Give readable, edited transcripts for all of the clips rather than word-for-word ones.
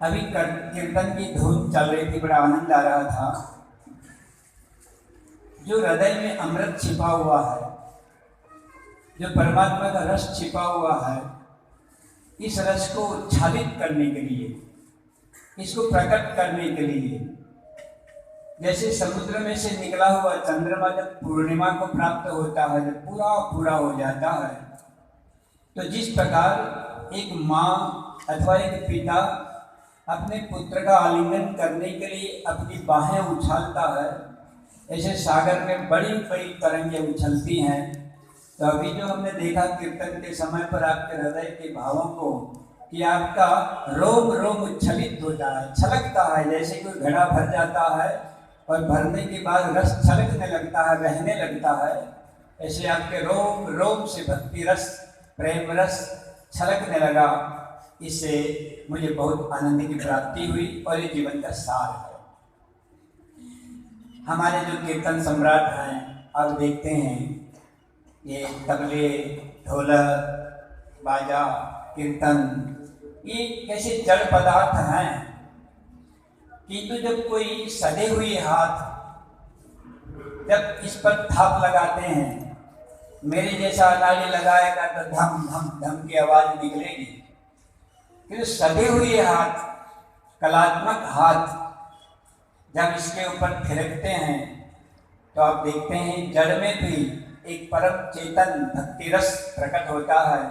अभी कीर्तन की धुन चल रही थी, बड़ा आनंद आ रहा था। जो हृदय में अमृत छिपा हुआ है, जो परमात्मा का रस छिपा हुआ है, इस रस को उच्छालित करने के लिए, इसको प्रकट करने के लिए, जैसे समुद्र में से निकला हुआ चंद्रमा जब पूर्णिमा को प्राप्त होता है, जब पूरा पूरा हो जाता है, तो जिस प्रकार एक माँ अथवा एक पिता अपने पुत्र का आलिंगन करने के लिए अपनी बाहें उछालता है, ऐसे सागर में बड़ी बड़ी तरंगें उछलती हैं। तो अभी जो हमने देखा कीर्तन के समय पर आपके हृदय के भावों को, कि आपका रोम रोम उच्छलित होता है, छलकता है, जैसे कोई घड़ा भर जाता है और भरने के बाद रस छलकने लगता है, बहने लगता है, ऐसे आपके रोम रोम से भक्ति रस, प्रेम रस छलकने लगा। इससे मुझे बहुत आनंद की प्राप्ति हुई और ये जीवन का सार है। हमारे जो कीर्तन सम्राट हैं, आप देखते हैं ये तबले, ढोलक, बाजा, कीर्तन, ये कैसे जड़ पदार्थ हैं, किंतु जब कोई सधे हुए हाथ जब इस पर थाप लगाते हैं, मेरे जैसा अनाड़ी लगाएगा तो धम धम धम की आवाज निकलेगी। फिर सधे हुए हाथ, कलात्मक हाथ जब इसके ऊपर थिरकते हैं, तो आप देखते हैं जड़ में भी एक परम चेतन भक्ति रस प्रकट होता है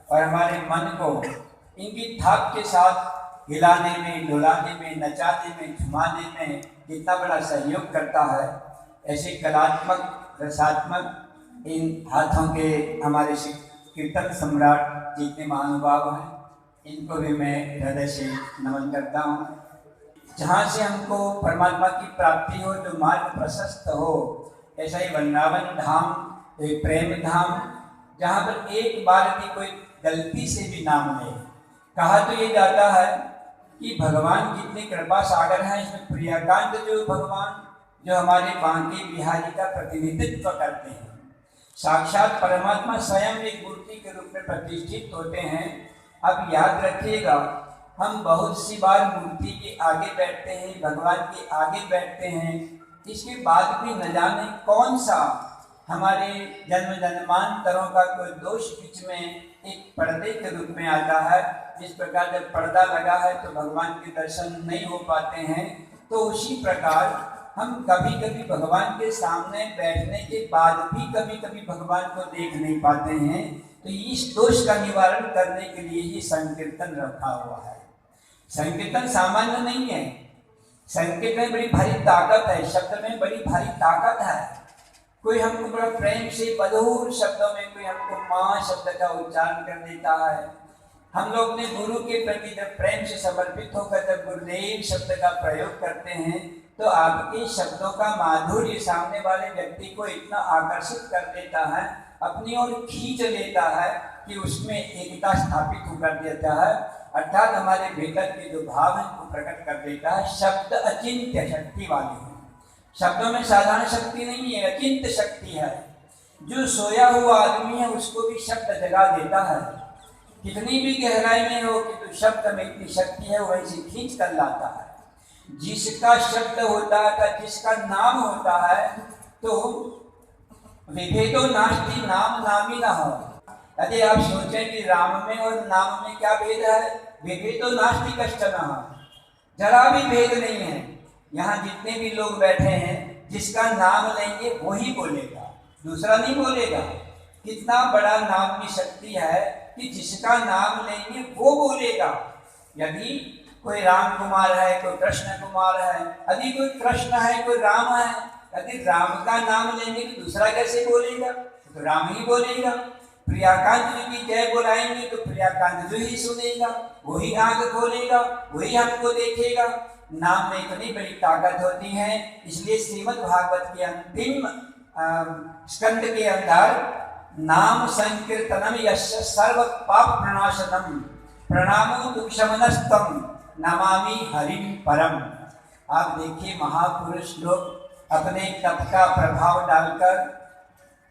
और हमारे मन को इनकी थाप के साथ हिलाने में, डुलाने में, नचाने में, झुमाने में जितना बड़ा सहयोग करता है, ऐसे कलात्मक रसात्मक इन हाथों के हमारे कीर्तन सम्राट जितने महानुभाव हैं, इनको भी मैं हृदय से नमन करता हूँ। जहाँ से हमको परमात्मा की प्राप्ति हो, जो मार्ग प्रशस्त हो, ऐसा ही वृंदावन धाम एक प्रेम धाम, जहाँ पर एक बार भी कोई गलती से भी नाम ले। कहा तो ये जाता है कि भगवान कितने कृपा सागर हैं। इसमें प्रियकांत जो भगवान, जो हमारे बांके बिहारी का प्रतिनिधित्व करते हैं, साक्षात परमात्मा स्वयं एक मूर्ति के रूप में प्रतिष्ठित होते हैं। अब याद रखिएगा, हम बहुत सी बार मूर्ति के आगे बैठते हैं, भगवान के आगे बैठते हैं, इसके बाद भी न जाने कौन सा हमारे जन्म जन्मांतरों का कोई दोष बीच में एक पर्दे के रूप में आता है। जिस प्रकार जब पर्दा लगा है तो भगवान के दर्शन नहीं हो पाते हैं, तो उसी प्रकार हम कभी कभी भगवान के सामने बैठने के बाद भी कभी कभी भगवान को देख नहीं पाते हैं। तो इस दोष का निवारण करने के लिए ही संकीर्तन रखा हुआ है। संकीर्तन सामान्य नहीं है, संकीर्तन में बड़ी भारी ताकत है, शब्द में बड़ी भारी ताकत है। कोई हमको बड़ा प्रेम से मधुर शब्दों में कोई हमको माँ शब्द का उच्चारण कर देता है। हम लोग अपने गुरु के प्रति जब प्रेम से समर्पित होकर जब गुरुदेव शब्द का प्रयोग करते हैं, तो आपके शब्दों का माधुर्य सामने वाले व्यक्ति को इतना आकर्षित कर देता है, अपनी ओर खींच लेता है कि उसमें एकता स्थापित कर देता है, अर्थात हमारे भीतर के जो भाव हैं को प्रकट कर देता है। शब्द अचिंत्य शक्ति वाले हैं, शब्दों में साधारण शक्ति नहीं है, अचिंत्य शक्ति है। जो सोया हुआ आदमी है उसको भी शब्द जगा देता है, कितनी भी गहराई में हो कि तो शब्द में इतनी शक्ति है, वैसे खींच कर लाता है। जिसका शब्द होता है, जिसका नाम होता है, तो विभेदो नास्ति, नाम नामी न हो। यदि आप सोचें कि राम में और नाम में क्या भेद है, विभेदो नास्ति कश्चन, जरा भी भेद नहीं है। यहाँ जितने भी लोग बैठे हैं, जिसका नाम लेंगे वही बोलेगा, दूसरा नहीं बोलेगा। कितना बड़ा नाम की शक्ति है कि जिसका नाम लेंगे वो बोलेगा। यदि कोई राम कुमार है, कोई कृष्ण कुमार है, यदि कोई कृष्ण है, कोई राम है, यदि राम का नाम लेंगे तो दूसरा कैसे बोलेगा, तो राम ही बोलेगा। प्रियाकांत जी की जय बुलाएंगे तो प्रियाकांत जी ही सुनेगा, वही आंख खोलेगा, वही हमको देखेगा। नाम में इतनी बड़ी ताकत होती है। इसलिए श्रीमद् भागवत के अंतिम स्कंद के अंदर नाम संकीर्तनम यस्य सर्व पाप प्रणाशनम प्रणामो दुःखशमनस्तम नमामि हरिम परम। आप देखिए, महापुरुष लोग अपने तप का प्रभाव डालकर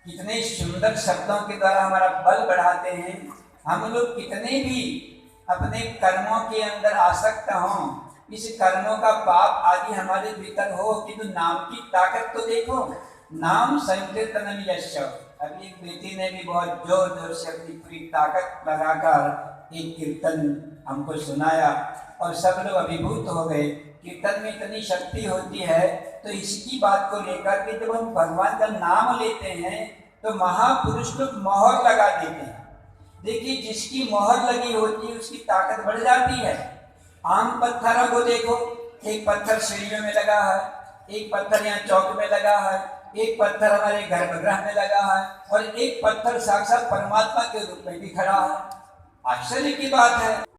कितने सुंदर शब्दों के द्वारा हमारा बल बढ़ाते हैं। हम लोग कितने भी अपने कर्मों के अंदर आसक्त हों, इस कर्मों का पाप आदि हमारे भीतर हो, किंतु नाम की ताकत तो देखो। नाम संकीर्तन यश। अभी एक बेटी ने भी बहुत जोर जोर से अपनी पूरी ताकत लगाकर एक कीर्तन हमको सुनाया और सब लोग अभिभूत हो गए। कीर्तन में इतनी शक्ति होती है, तो इसकी बात को लेकर के जब हम भगवान का नाम लेते हैं तो महापुरुष लोग मोहर लगा देते हैं। देखिए, जिसकी मोहर लगी होती है उसकी ताकत बढ़ जाती है। आम पत्थरों को देखो, एक पत्थर सीढ़ियों में लगा है, एक पत्थर यहाँ चौक में लगा है, एक पत्थर हमारे गर्भगृह में लगा है और एक पत्थर साक्षात परमात्मा के रूप में भी खड़ा है। आश्चर्य की बात है।